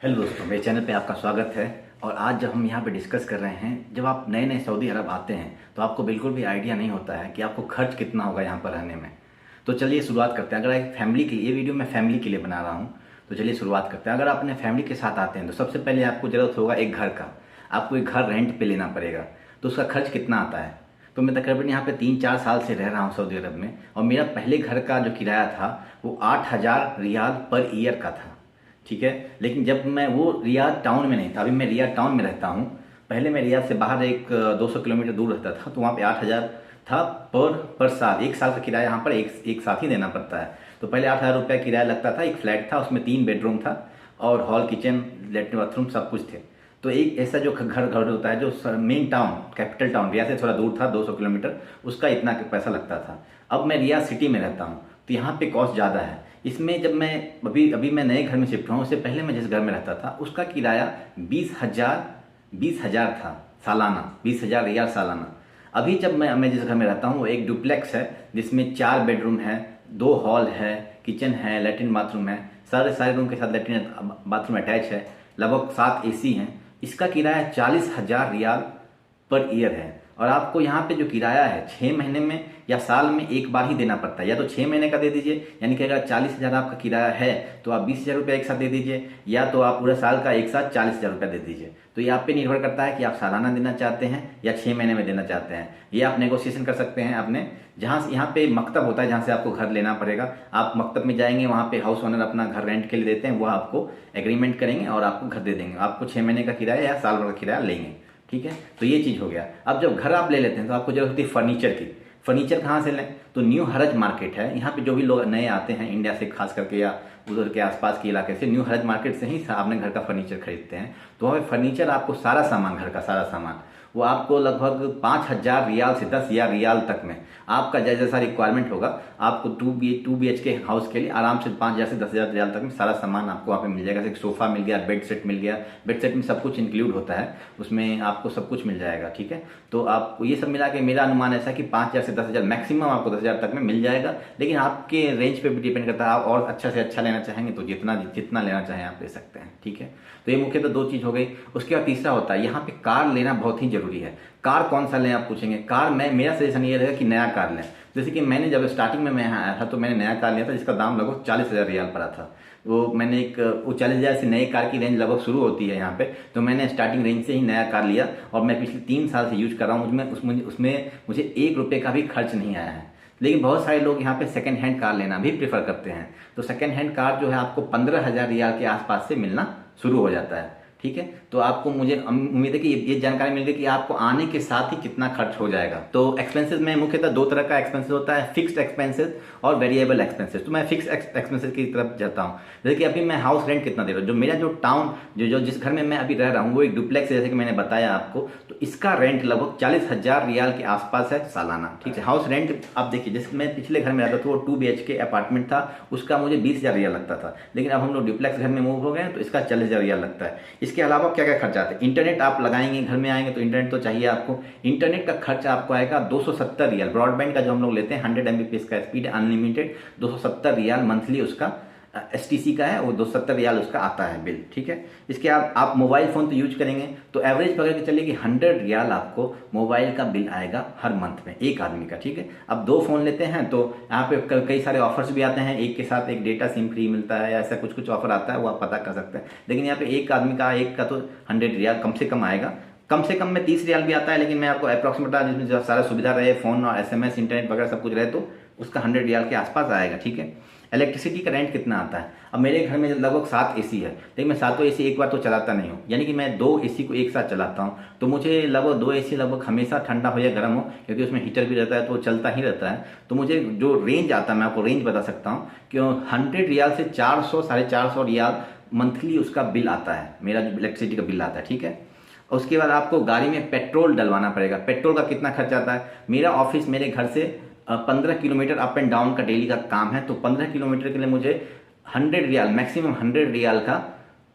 Hello दोस्तों, मेरे channel पे आपका स्वागत है। और आज जब हम यहाँ पे डिस्कस कर रहे हैं, जब आप नए नए सऊदी अरब आते हैं तो आपको बिल्कुल भी आइडिया नहीं होता है कि आपको खर्च कितना होगा यहाँ पर रहने में। तो चलिए शुरुआत करते हैं। अगर एक फैमिली के लिए ये वीडियो मैं फैमिली के लिए बना रहा हूँ, तो चलिए शुरुआत करते हैं। अगर आप अपने फैमिली के साथ आते हैं तो सबसे पहले आपको ज़रूरत होगा एक घर का। आपको एक घर रेंट पर लेना पड़ेगा। तो उसका खर्च कितना आता है? तो मैं तकरीबन यहाँ पे 3-4 साल से रह रहा हूँ सऊदी अरब में, और मेरा पहले घर का जो किराया था वो 8,000 रियाल पर ईयर का था। ठीक है, लेकिन जब मैं वो रियाद टाउन में नहीं था, अभी मैं रियाद टाउन में रहता हूँ। पहले मैं रियाद से बाहर एक 200 किलोमीटर दूर रहता था, तो वहाँ पे 8,000 था पर साल। एक साल का किराया यहाँ पर एक साथ ही देना पड़ता है। तो पहले 8,000 रुपया किराया लगता था। एक फ्लैट था, उसमें 3 बेडरूम था और हॉल, किचन, लेटरिन, बाथरूम सब कुछ थे। तो एक ऐसा जो घर होता है जो main town, capital town Riyadh से थोड़ा दूर था, 200 किलोमीटर, उसका इतना पैसा लगता था। अब मैं रियाद सिटी में रहता हूँ, तो यहाँ पे कॉस्ट ज़्यादा है। इसमें जब मैं अभी मैं नए घर में शिफ्ट हुआ, उससे पहले मैं जिस घर में रहता था उसका किराया 20,000 था सालाना, 20,000 रियाल सालाना। अभी जब मैं जिस घर में रहता हूँ वो एक डुप्लेक्स है, जिसमें 4 बेडरूम है, 2 हॉल है, किचन है, लेटरिन बाथरूम है, सारे रूम के साथ लेटरिन बाथरूम अटैच है, लगभग 7 एसी हैं। इसका किराया 40,000 रियाल पर ईयर है। और आपको यहाँ पे जो किराया है 6 महीने में या साल में एक बार ही देना पड़ता है। या तो 6 महीने का दे दीजिए, यानी कि अगर 40,000 आपका किराया है तो आप 20,000 रुपया एक साथ दे दीजिए, या तो आप पूरा साल का एक साथ 40,000 रुपया दे दीजिए। तो ये आप पे निर्भर करता है कि आप सालाना देना चाहते हैं या 6 महीने में देना चाहते हैं। ये आप नेगोशिएशन कर सकते हैं अपने, जहाँ से यहाँ पे मकतब होता है जहाँ से आपको घर लेना पड़ेगा। आप मकतब में जाएंगे, वहाँ पे हाउस ओनर अपना घर रेंट के लिए देते हैं, वो आपको एग्रीमेंट करेंगे और आपको घर दे देंगे। आपको 6 महीने का किराया या साल भर का किराया लेंगे। ठीक है, तो ये चीज़ हो गया। अब जब घर आप ले लेते हैं तो आपको जरूरत होती है फर्नीचर की। फर्नीचर कहाँ से लें? तो न्यू हरज मार्केट है, यहाँ पे जो भी लोग नए आते हैं इंडिया से खास करके या उधर के आसपास के इलाके से, न्यू हरज मार्केट से ही अपने घर का फर्नीचर खरीदते हैं। तो वहाँ पे फर्नीचर आपको सारा सामान, घर का सारा सामान, वो आपको लगभग 5,000 रियाल से 10,000 रियाल तक में, आपका जैसा रिक्वायरमेंट होगा, आपको 2 BH के हाउस के लिए आराम से 5,000 से 10,000 रियाल तक में सारा सामान आपको वहाँ पे मिल जाएगा। जैसे सोफ़ा मिल गया, बेड सेट मिल गया, बेड सेट में सब कुछ इंक्लूड होता है, उसमें आपको सब कुछ मिल जाएगा। ठीक है, तो आपको ये सब मिला के मेरा अनुमान ऐसा कि 5,000 से 10,000, मैक्सिमम आपको 10,000 तक में मिल जाएगा। लेकिन आपके रेंज पे भी डिपेंड करता है, आप और अच्छा से अच्छा लेना चाहेंगे तो जितना जितना लेना चाहें आप ले सकते हैं। ठीक है, तो ये मुख्यतः 2 चीज़ हो गई। उसके बाद तीसरा होता है, यहाँ पे कार लेना बहुत ही जरूरी है। कार कौन सा लें आप पूछेंगे? कार मेरा सजेशन ये रहेगा कि नया कार लें। जैसे कि मैंने जब स्टार्टिंग में मैं यहाँ आया था तो मैंने नया कार लिया था, जिसका दाम लगभग 40,000 रियाल पड़ा था। वो मैंने वो 40,000 से नए कार की रेंज लगभग शुरू होती है यहाँ पे। तो मैंने स्टार्टिंग रेंज से ही नया कार लिया और मैं पिछले 3 साल से यूज कर रहा हूँ। उसमें मुझे 1 रुपये का भी खर्च नहीं आया है। लेकिन बहुत सारे लोग यहाँ पे सेकंड हैंड कार लेना भी प्रेफर करते हैं। तो सेकंड हैंड कार जो है आपको 15,000 रियाल के आसपास से मिलना शुरू हो जाता है। ठीक है, तो आपको, मुझे उम्मीद है कि ये जानकारी मिल गई कि आपको आने के साथ ही कितना खर्च हो जाएगा। तो एक्सपेंसेस में मुख्यतः 2 तरह का एक्सपेंसेस होता है, फिक्स्ड एक्सपेंसेस और वेरिएबल एक्सपेंसेस। तो मैं फिक्स्ड एक्सपेंसेस की तरफ जाता हूँ। जैसे कि अभी मैं हाउस रेंट कितना दे रहा हूँ, जो मेरा जो टाउन जिस घर में मैं अभी रह रहा हूँ वो एक डुप्लेक्स है, जैसे कि मैंने बताया आपको। तो इसका रेंट लगभग 40,000 रियाल के आसपास है सालाना। ठीक है, हाउस रेंट आप देखिए, जिसमें पिछले घर में रहता था वो 2 BH अपार्टमेंट था, उसका मुझे 20,000 रियाल लगता था। लेकिन अब हम लोग डुप्लेक्स घर में मूव हो गए हैं तो इसका 40,000 रियाल लगता है। इसके अलावा क्या क्या खर्च आते हैं? इंटरनेट आप लगाएंगे, घर में आएंगे तो इंटरनेट तो चाहिए आपको। इंटरनेट का खर्च आपको आएगा 270 रियाल। ब्रॉडबैंड का जो हम लोग लेते हैं 100 MBPS का स्पीड अनलिमिटेड, 270 रियाल मंथली उसका STC का है, वो 270 रियाल उसका आता है बिल। ठीक है, इसके आप मोबाइल फ़ोन तो यूज करेंगे तो एवरेज पकड़ के चलिए कि 100 रियाल आपको मोबाइल का बिल आएगा हर मंथ में, एक आदमी का। ठीक है, अब 2 फ़ोन लेते हैं तो यहाँ पे कई सारे ऑफर्स भी आते हैं, एक के साथ एक डेटा सिम फ्री मिलता है, ऐसा कुछ ऑफर आता है, वो आप पता कर सकते हैं। लेकिन यहाँ पे एक आदमी का एक का तो 100 रियाल कम से कम आएगा। कम से कम में 30 रियाल भी आता है, लेकिन मैं आपको अप्रॉक्सीमेट बता, जिसमें सारा सुविधा रहे, फ़ोन और SMS इंटरनेट वगैरह सब कुछ रहे, तो उसका 100 रियाल के आसपास आएगा। ठीक है, इलेक्ट्रिसिटी का रेंट कितना आता है? अब मेरे घर में लगभग 7 AC है, लेकिन मैं 7 AC एक बार तो चलाता नहीं हूँ, यानी कि मैं 2 AC को एक साथ चलाता हूँ। तो मुझे लगभग 2 AC लगभग हमेशा ठंडा हो या गर्म हो, क्योंकि उसमें हीटर भी रहता है तो वो चलता ही रहता है। तो मुझे जो रेंज आता है, मैं आपको रेंज बता सकता हूँ कि 100 रियाल से 400 450 रियाल मंथली उसका बिल आता है, मेरा जो इलेक्ट्रिसिटी का बिल आता है। ठीक है, उसके बाद आपको गाड़ी में पेट्रोल डलवाना पड़ेगा। पेट्रोल का कितना खर्च आता है? मेरा ऑफिस मेरे घर से 15 किलोमीटर अप एंड डाउन का डेली का काम है, तो 15 किलोमीटर के लिए मुझे 100 रियाल, मैक्सिमम 100 रियाल का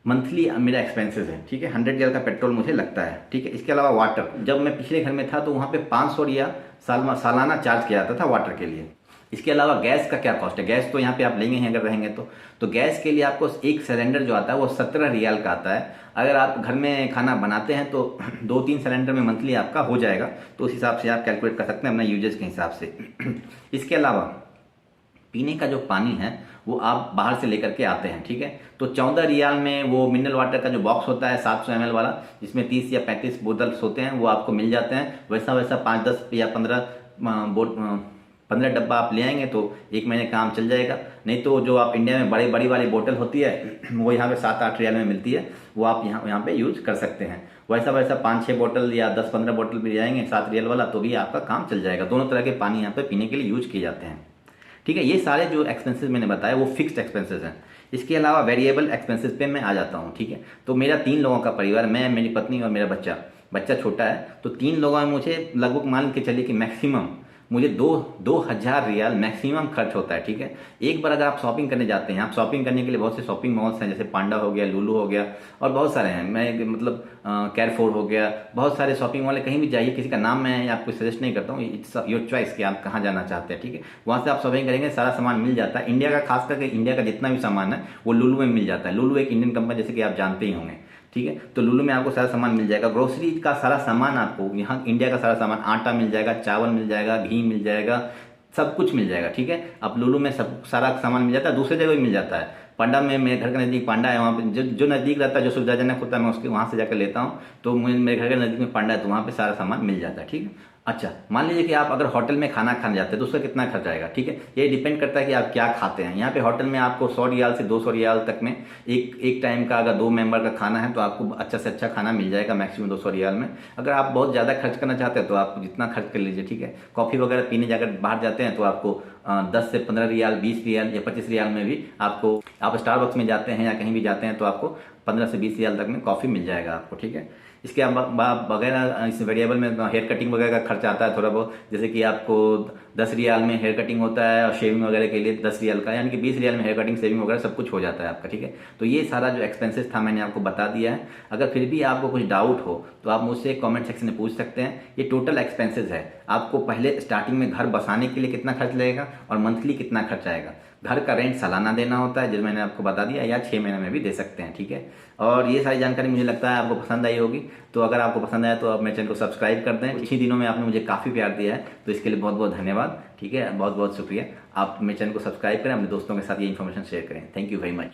मंथली मेरा एक्सपेंसेस है। ठीक है, 100 रियाल का पेट्रोल मुझे लगता है। ठीक है, इसके अलावा वाटर, जब मैं पिछले घर में था तो वहाँ पे 500 रियाल सालाना चार्ज किया जाता था वाटर के लिए। इसके अलावा गैस का क्या कॉस्ट है, गैस तो यहाँ पे आप लेंगे ही अगर रहेंगे तो गैस के लिए आपको एक सिलेंडर जो आता है वो 17 रियाल का आता है। अगर आप घर में खाना बनाते हैं तो 2-3 सिलेंडर में मंथली आपका हो जाएगा, तो उस हिसाब से आप कैलकुलेट कर सकते हैं अपना यूजेज के हिसाब से। इसके अलावा पीने का जो पानी है वो आप बाहर से लेकर के आते हैं, ठीक है। तो 14 रियाल में वो मिनरल वाटर का जो बॉक्स होता है 700 ml वाला, जिसमें 30 या 35 बोतल्स होते हैं, वो आपको मिल जाते हैं। वैसा 5-10 या 15 डब्बा आप ले आएंगे तो 1 महीने काम चल जाएगा। नहीं तो जो आप इंडिया में बड़ी वाली बोतल होती है वो यहाँ पे 7-8 रियाल में मिलती है, वो आप यहाँ पे यूज कर सकते हैं। वैसा 5-6 बोतल या 10-15 बोतल भी ले आएंगे 7 रियाल वाला, तो भी आपका काम चल जाएगा। दोनों तरह के पानी यहाँ पे पीने के लिए यूज किए जाते हैं, ठीक है। ये सारे जो एक्सपेंसेस मैंने बताया वो फिक्स्ड एक्सपेंसेस हैं। इसके अलावा वेरिएबल एक्सपेंसेस पे मैं आ जाता हूँ, ठीक है। तो मेरा 3 लोगों का परिवार, मैं, मेरी पत्नी और मेरा बच्चा छोटा है, तो 3 लोगों में मुझे लगभग मान के चलिए कि मैक्सिमम मुझे 2,000 रियाल मैक्सिमम खर्च होता है, ठीक है। एक बार अगर आप शॉपिंग करने जाते हैं, आप शॉपिंग करने के लिए बहुत से शॉपिंग मॉल्स हैं, जैसे पांडा हो गया, लुलु हो गया और बहुत सारे हैं, मैं मतलब कैरफोर हो गया, बहुत सारे शॉपिंग मॉल, कहीं भी जाइए, किसी का नाम मैं आपको सजेस्ट नहीं करता हूँ, इट्स योर चॉइस कि आप कहाँ जाना चाहते हैं, ठीक है। वहाँ से आप शॉपिंग करेंगे, सारा सामान मिल जाता है। इंडिया का, खास करके इंडिया का जितना भी सामान है वो लुलु में मिल जाता है। लुलु एक इंडियन कंपनी, जैसे कि आप जानते ही होंगे, ठीक है। तो लुलु में आपको सारा सामान मिल जाएगा। ग्रोसरी का सारा सामान आपको यहाँ, इंडिया का सारा सामान, आटा मिल जाएगा, चावल मिल जाएगा, घी मिल जाएगा, सब कुछ मिल जाएगा, ठीक है। अब लुलु में सब सारा सामान मिल जाता है, दूसरे जगह भी मिल जाता है। पांडा में, मेरे घर के नज़दीक पांडा है, वहाँ पे जो नज़दीक रहता है, जो सुविधाजनक होता है, मैं उसके वहाँ से जाकर लेता हूँ। तो मेरे घर के नज़दीक में पांडा है, तो वहाँ पे सारा सामान मिल जाता है, ठीक है। अच्छा, मान लीजिए कि आप अगर होटल में खाना खाने जाते हैं तो उसका कितना खर्च आएगा, ठीक है। ये डिपेंड करता है कि आप क्या खाते हैं। यहाँ पे होटल में आपको 100 रियाल से 200 रियाल तक में एक टाइम का, अगर 2 मेंबर का खाना है तो आपको अच्छा से अच्छा खाना मिल जाएगा मैक्सिमम 200 रियाल में। अगर आप बहुत ज़्यादा खर्च करना चाहते हैं तो आप जितना खर्च कर लीजिए, ठीक है। कॉफ़ी वगैरह पीने जाकर बाहर जाते हैं तो आपको 10 से 15 रियाल, 20 रियाल या 25 रियाल में भी आपको, आप स्टारबक्स में जाते हैं या कहीं भी जाते हैं तो आपको 15 से 20 रियाल तक में कॉफ़ी मिल जाएगा आपको, ठीक है। इसके वगैरह इस वेरिएबल में हेयर कटिंग वगैरह का खर्चा आता है थोड़ा बहुत, जैसे कि आपको 10 रियाल में हेयर कटिंग होता है और शेविंग वगैरह के लिए 10 रियाल का, यानी कि 20 रियाल में हेयर कटिंग, शेविंग वगैरह सब कुछ हो जाता है आपका, ठीक है। तो ये सारा जो एक्सपेंसेस था मैंने आपको बता दिया है। अगर फिर भी आपको कुछ डाउट हो तो आप मुझसे कमेंट सेक्शन में पूछ सकते हैं। ये टोटल एक्सपेंसेस है, आपको पहले स्टार्टिंग में घर बसाने के लिए कितना खर्च लगेगा और मंथली कितना खर्च आएगा। घर का रेंट सालाना देना होता है, जो मैंने आपको बता दिया, या 6 महीने में भी दे सकते हैं, ठीक है। और ये सारी जानकारी मुझे लगता है आपको पसंद आई होगी। तो अगर आपको पसंद आया तो आप मेरे चैनल को सब्सक्राइब कर दें। इसी दिनों में आपने मुझे काफ़ी प्यार दिया है, तो इसके लिए बहुत बहुत धन्यवाद, ठीक है। बहुत बहुत शुक्रिया। आप मेरे चैनल को सब्सक्राइब करें, अपने दोस्तों के साथ ये इन्फॉर्मेशन शेयर करें। Thank you very much.